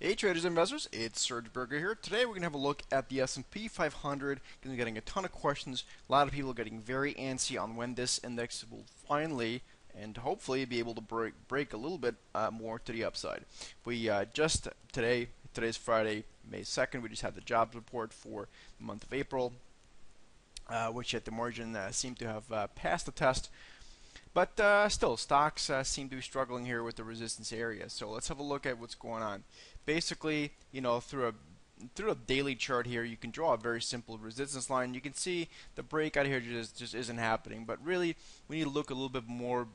Hey traders and investors, it's Serge Berger here. Today we're going to have a look at the S&P 500. Going to be getting a ton of questions. A lot of people getting very antsy on when this index will finally and hopefully be able to break a little bit more to the upside. We just today's Friday, May 2nd, we just had the jobs report for the month of April, which at the margin seemed to have passed the test. But still, stocks seem to be struggling here with the resistance area. So let's have a look at what's going on. Basically, through a daily chart here, you can draw a very simple resistance line. You can see the breakout here just isn't happening. But really, we need to look a little bit more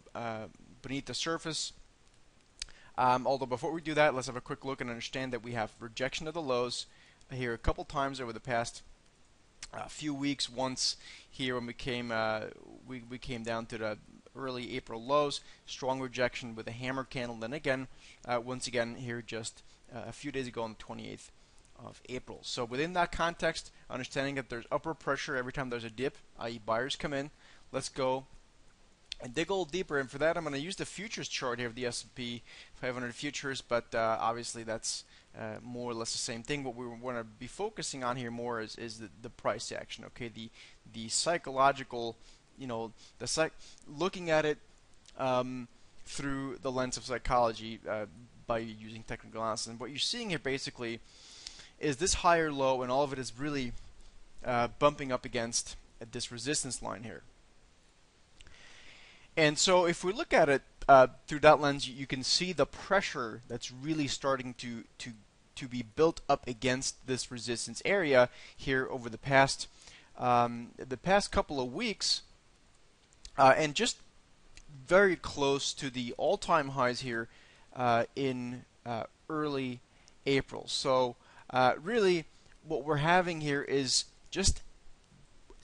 beneath the surface. Although before we do that, let's have a quick look and understand that we have rejection of the lows here a couple times over the past few weeks. Once here when we came down to the early April lows, strong rejection with a hammer candle. Then again, once again here just a few days ago on the 28th of April. So within that context, understanding that there's upward pressure every time there's a dip, i.e. buyers come in. Let's go and dig a little deeper. And for that, I'm going to use the futures chart here of the S&P 500 futures, but obviously that's more or less the same thing. What we want to be focusing on here more is the price action. Okay, the psychological, looking at it through the lens of psychology by using technical analysis. And what you're seeing here basically is this higher low, and all of it is really bumping up against this resistance line here. And so if we look at it through that lens, you can see the pressure that's really starting to be built up against this resistance area here over the past couple of weeks, and just very close to the all-time highs here in early April. So really what we're having here is just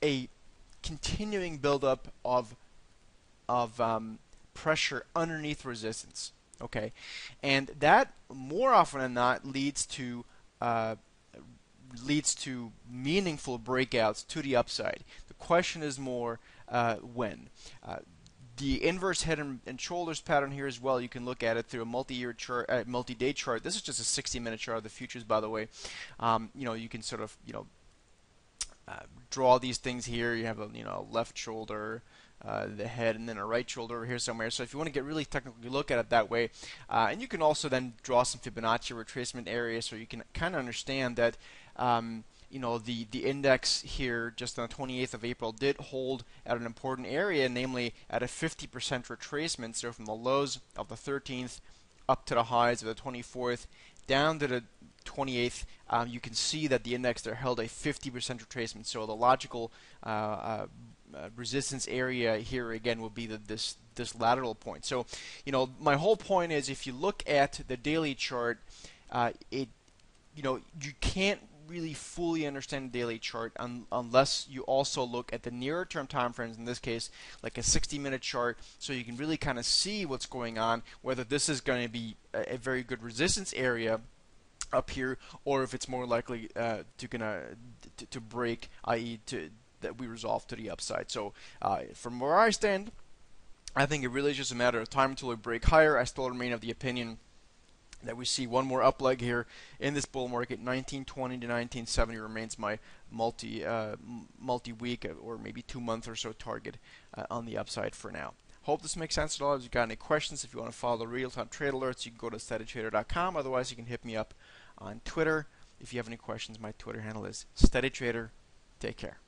a continuing buildup of pressure underneath resistance. Okay, and that more often than not leads to meaningful breakouts to the upside. The question is more when. The inverse head and shoulders pattern here as well, you can look at it through a multi-year chart, multi-day chart. This is just a 60-minute chart of the futures, by the way. You can sort of draw these things here. You have a left shoulder, the head, and then a right shoulder over here somewhere. So if you want to get really technical, you look at it that way. And you can also then draw some Fibonacci retracement areas, so you can kind of understand that the index here just on the 28th of April did hold at an important area, namely at a 50% retracement. So from the lows of the 13th up to the highs of the 24th down to the 28th, you can see that the index there held a 50% retracement. So the logical resistance area here again will be this lateral point. So my whole point is, if you look at the daily chart, you can't really fully understand the daily chart unless you also look at the nearer term time frames, in this case like a 60-minute chart, so you can really kind of see what's going on, whether this is going to be a very good resistance area up here, or if it's more likely to break, i.e. that we resolve to the upside. So from where I stand, I think it really is just a matter of time until we break higher. I still remain of the opinion that we see one more up leg here in this bull market. 1920 to 1970 remains my multi-week or maybe 2-month or so target on the upside for now. Hope this makes sense at all. If you've got any questions, if you want to follow the real-time trade alerts, you can go to steadytrader.com. Otherwise, you can hit me up on Twitter. If you have any questions, my Twitter handle is steadytrader. Take care.